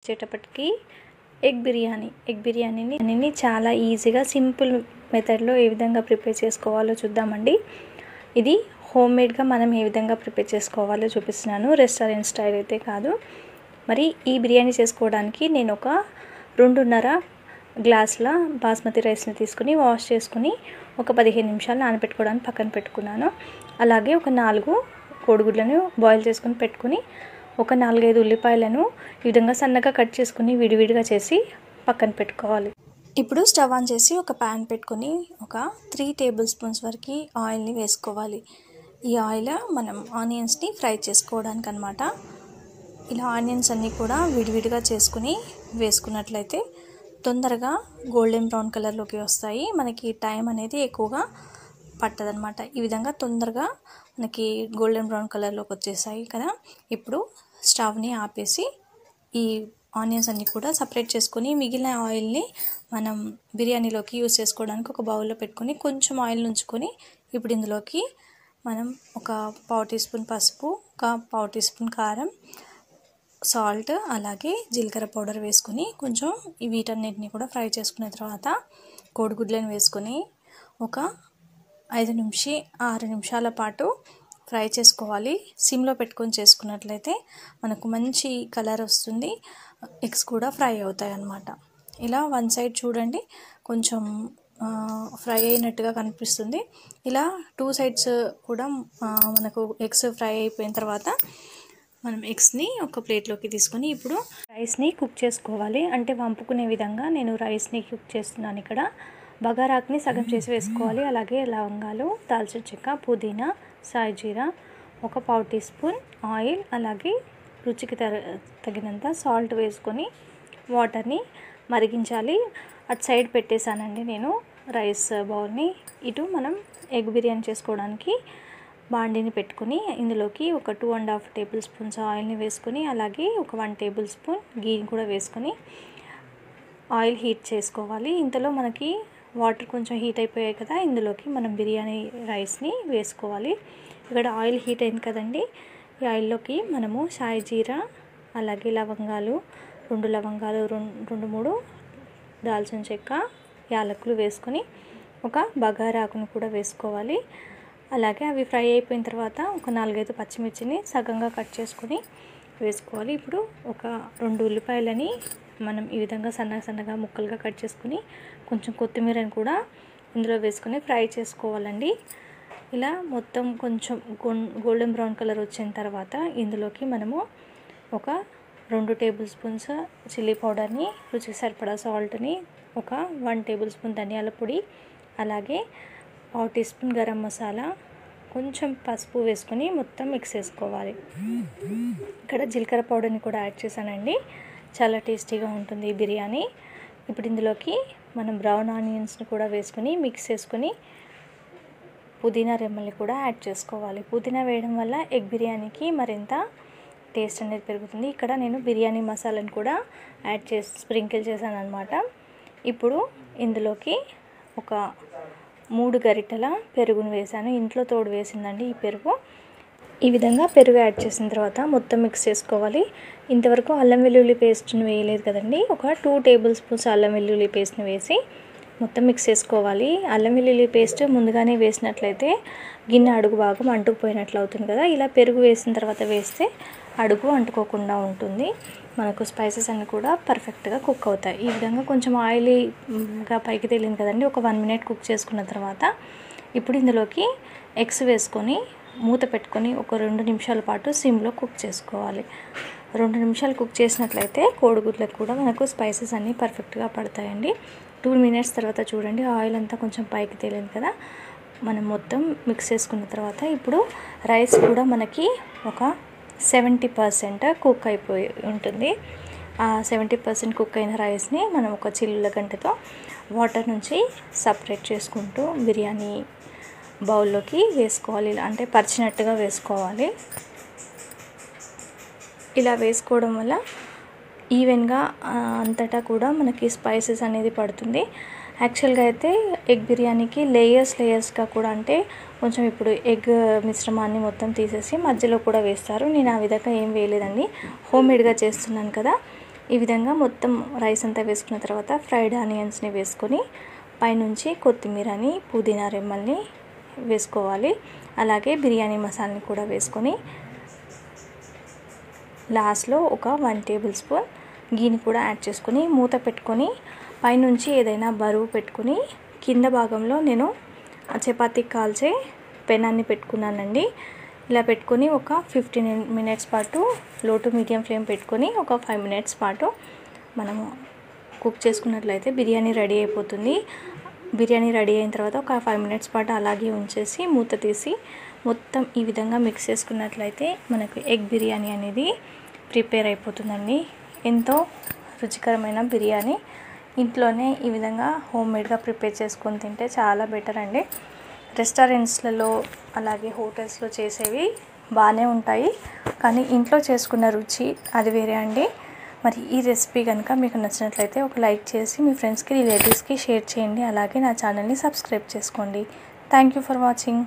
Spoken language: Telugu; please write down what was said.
వచ్చేటప్పటికి ఎగ్ బిర్యానీని చాలా ఈజీగా సింపుల్ మెథడ్లో ఏ విధంగా ప్రిపేర్ చేసుకోవాలో చూద్దామండి. ఇది హోమ్మేడ్గా మనం ఏ విధంగా ప్రిపేర్ చేసుకోవాలో చూపిస్తున్నాను, రెస్టారెంట్ స్టైల్ అయితే కాదు. మరి ఈ బిర్యానీ చేసుకోవడానికి నేను ఒక 2.5 గ్లాసుల బాస్మతి రైస్ని తీసుకుని వాష్ చేసుకుని ఒక 15 నిమిషాలు నానబెట్టుకోవడానికి పక్కన పెట్టుకున్నాను. అలాగే ఒక 4 కోడిగుడ్లను బాయిల్ చేసుకుని పెట్టుకుని ఒక 4-5 ఉల్లిపాయలను ఈ విధంగా సన్నగా కట్ చేసుకుని విడివిడిగా చేసి పక్కన పెట్టుకోవాలి. ఇప్పుడు స్టవ్ ఆన్ చేసి ఒక ప్యాన్ పెట్టుకొని ఒక 3 టేబుల్ స్పూన్స్ వరకు ఆయిల్ని వేసుకోవాలి. ఈ ఆయిల్ మనం ఆనియన్స్ని ఫ్రై చేసుకోవడానికి అనమాట. ఇలా ఆనియన్స్ అన్నీ కూడా విడివిడిగా చేసుకుని వేసుకున్నట్లయితే తొందరగా గోల్డెన్ బ్రౌన్ కలర్లోకి వస్తాయి. మనకి టైం అనేది ఎక్కువగా పట్టదనమాట. ఈ విధంగా తొందరగా మనకి గోల్డెన్ బ్రౌన్ కలర్లోకి వచ్చేసాయి కదా. ఇప్పుడు స్టవ్ని ఆపేసి ఈ ఆనియన్స్ అన్నీ కూడా సపరేట్ చేసుకొని మిగిలిన ఆయిల్ని మనం బిర్యానీలోకి యూజ్ చేసుకోవడానికి ఒక బౌల్లో పెట్టుకొని కొంచెం ఆయిల్ ఉంచుకొని ఇప్పుడు ఇందులోకి మనం ఒక 1/4 టీ స్పూన్ పసుపు, ఒక 1/4 టీ స్పూన్ కారం, సాల్ట్, అలాగే జీలకర్ర పౌడర్ వేసుకొని కొంచెం వీటన్నిటిని కూడా ఫ్రై చేసుకున్న తర్వాత కోడిగుడ్లను వేసుకొని ఒక 5-6 నిమిషాల పాటు ఫ్రై చేసుకోవాలి. సిమ్లో పెట్టుకొని చేసుకున్నట్లయితే మనకు మంచి కలర్ వస్తుంది, ఎగ్స్ కూడా ఫ్రై అవుతాయి అన్నమాట. ఇలా వన్ సైడ్ చూడండి, కొంచెం ఫ్రై అయినట్టుగా కనిపిస్తుంది. ఇలా 2 సైడ్స్ కూడా మనకు ఎగ్స్ ఫ్రై అయిపోయిన తర్వాత మనం ఎగ్స్ని ఒక ప్లేట్లోకి తీసుకొని ఇప్పుడు రైస్ని కుక్ చేసుకోవాలి. అంటే వంపుకునే విధంగా నేను రైస్ని కుక్ చేస్తున్నాను. ఇక్కడ బగారాకుని సగం చేసి వేసుకోవాలి. అలాగే లవంగాలు, దాల్చిన చెక్క, పుదీనా, సాయి జీరా, ఒక 1/4 టీ స్పూన్ ఆయిల్, అలాగే రుచికి తగినంత సాల్ట్ వేసుకొని వాటర్ని మరిగించాలి. అటు సైడ్ పెట్టేశానండి నేను రైస్ బౌల్ని. ఇటు మనం ఎగ్ బిర్యానీ చేసుకోవడానికి బాండీని పెట్టుకుని ఇందులోకి ఒక 2.5 టేబుల్ స్పూన్స్ ఆయిల్ని వేసుకొని అలాగే ఒక 1 టేబుల్ స్పూన్ గీని కూడా వేసుకొని ఆయిల్ హీట్ చేసుకోవాలి. ఇంతలో మనకి వాటర్ కొంచెం హీట్ అయిపోయాయి కదా, ఇందులోకి మనం బిర్యానీ రైస్ని వేసుకోవాలి. ఇక్కడ ఆయిల్ హీట్ అయింది కదండి, ఈ ఆయిల్లోకి మనము సాయి జీరా, అలాగే లవంగాలు, 2 లవంగాలు, 2-3 దాల్చిన చెక్క, యాలకులు వేసుకొని ఒక బగారాకును కూడా వేసుకోవాలి. అలాగే అవి ఫ్రై అయిపోయిన తర్వాత ఒక 4-5 పచ్చిమిర్చిని సగంగా కట్ చేసుకొని వేసుకోవాలి. ఇప్పుడు ఒక 2 ఉల్లిపాయలని మనం ఈ విధంగా సన్నగా ముక్కలుగా కట్ చేసుకుని కొంచెం కొత్తిమీరని కూడా ఇందులో వేసుకొని ఫ్రై చేసుకోవాలండి. ఇలా మొత్తం కొంచెం గోల్డెన్ బ్రౌన్ కలర్ వచ్చిన తర్వాత ఇందులోకి మనము ఒక 2 టేబుల్ స్పూన్స్ చిల్లీ పౌడర్ని, రుచికి సరిపడా సాల్ట్ని, ఒక 1 టేబుల్ స్పూన్ ధనియాల పొడి, అలాగే 1/2 టీ స్పూన్ గరం మసాలా, కొంచెం పసుపు వేసుకొని మొత్తం మిక్స్ చేసుకోవాలి. ఇక్కడ జీలకర్ర పౌడర్ని కూడా యాడ్ చేశానండి, చాలా టేస్టీగా ఉంటుంది ఈ బిర్యానీ. ఇప్పుడు ఇందులోకి మనం బ్రౌన్ ఆనియన్స్ని కూడా వేసుకొని మిక్స్ చేసుకొని పుదీనా రెమ్మల్ని కూడా యాడ్ చేసుకోవాలి. పుదీనా వేయడం వల్ల ఎగ్ బిర్యానీకి మరింత టేస్ట్ అనేది పెరుగుతుంది. ఇక్కడ నేను బిర్యానీ మసాలాను కూడా యాడ్ చేసి స్ప్రింకిల్ చేశాను అనమాట. ఇప్పుడు ఇందులోకి ఒక 3 గరిటెల పెరుగును వేసాను. ఇంట్లో తోడు వేసిందండి ఈ పెరుగు. ఈ విధంగా పెరుగు యాడ్ చేసిన తర్వాత మొత్తం మిక్స్ చేసుకోవాలి. ఇంతవరకు అల్లం వెల్లుల్లి పేస్ట్ని వేయలేదు కదండి, ఒక 2 టేబుల్ స్పూన్స్ అల్లం వెల్లుల్లి పేస్ట్ని వేసి మొత్తం మిక్స్ చేసుకోవాలి. అల్లం వెల్లుల్లి పేస్ట్ ముందుగానే వేసినట్లయితే గిన్నె అడుగు భాగం అంటుకుపోయినట్లు అవుతుంది కదా. ఇలా పెరుగు వేసిన తర్వాత వేస్తే అడుగు అంటుకోకుండా ఉంటుంది. మనకు స్పైసెస్ అన్నీ కూడా పర్ఫెక్ట్గా కుక్ అవుతాయి. ఈ విధంగా కొంచెం ఆయిలీగా పైకి తేలింది కదండి, ఒక 1 మినిట్ కుక్ చేసుకున్న తర్వాత ఇప్పుడు ఇందులోకి ఎగ్స్ వేసుకొని మూత పెట్టుకొని ఒక 2 నిమిషాల పాటు సిమ్లో కుక్ చేసుకోవాలి. 2 నిమిషాలు కుక్ చేసినట్లయితే కోడిగుడ్లకు కూడా మనకు స్పైసెస్ అన్నీ పర్ఫెక్ట్గా పడతాయండి. 2 మినిట్స్ తర్వాత చూడండి, ఆయిల్ అంతా కొంచెం పైకి తేలింది కదా. మనం మొత్తం మిక్స్ చేసుకున్న తర్వాత ఇప్పుడు రైస్ కూడా మనకి ఒక 70% కుక్ అయిపోయి ఉంటుంది. ఆ 70% కుక్ అయిన రైస్ని మనం ఒక చిల్లుల గంటతో వాటర్ నుంచి సపరేట్ చేసుకుంటూ బిర్యానీ బౌల్లోకి వేసుకోవాలి. అంటే పరిచినట్టుగా వేసుకోవాలి. ఇలా వేసుకోవడం వల్ల ఈవెన్గా అంతటా కూడా మనకి స్పైసెస్ అనేది పడుతుంది. యాక్చువల్గా అయితే ఎగ్ బిర్యానీకి లేయర్స్గా కూడా, అంటే కొంచెం ఇప్పుడు ఎగ్ మిశ్రమాన్ని మొత్తం తీసేసి మధ్యలో కూడా వేస్తారు. నేను ఆ విధంగా ఏం వేయలేదండి, హోమ్మేడ్గా చేస్తున్నాను కదా. ఈ విధంగా మొత్తం రైస్ అంతా వేసుకున్న తర్వాత ఫ్రైడ్ ఆనియన్స్ని వేసుకొని పైనుంచి కొత్తిమీరని పుదీనా రెమ్మల్ని వేసుకోవాలి. అలాగే బిర్యానీ మసాలాని కూడా వేసుకొని లాస్ట్లో ఒక 1 టేబుల్ స్పూన్ గీని కూడా యాడ్ చేసుకొని మూత పెట్టుకొని పైనుంచి ఏదైనా బరువు పెట్టుకొని కింద భాగంలో నేను చపాతీ కాల్చే పెనాన్ని పెట్టుకున్నానండి. ఇలా పెట్టుకొని ఒక 15 మినిట్స్ పాటు లో టు మీడియం ఫ్లేమ్ పెట్టుకొని ఒక 5 మినిట్స్ పాటు మనము కుక్ చేసుకున్నట్లయితే బిర్యానీ రెడీ అయిపోతుంది. బిర్యానీ రెడీ అయిన తర్వాత ఒక 5 మినిట్స్ పాటు అలాగే ఉంచేసి మూత తీసి మొత్తం ఈ విధంగా మిక్స్ చేసుకున్నట్లయితే మనకు ఎగ్ బిర్యానీ అనేది ప్రిపేర్ అయిపోతుందండి. ఎంతో రుచికరమైన బిర్యానీ ఇంట్లోనే ఈ విధంగా హోమ్మేడ్గా ప్రిపేర్ చేసుకొని తింటే చాలా బెటర్ అండి. రెస్టారెంట్స్లలో అలాగే హోటల్స్లో చేసేవి బాగానే ఉంటాయి, కానీ ఇంట్లో చేసుకున్న రుచి అది వేరే అండి. మరి ఈ రెసిపీ కనుక మీకు నచ్చినట్లయితే ఒక లైక్ చేసి మీ ఫ్రెండ్స్కి రిలేటివ్స్కి షేర్ చేయండి. అలాగే నా ఛానల్ని సబ్స్క్రైబ్ చేసుకోండి. Thank you for watching.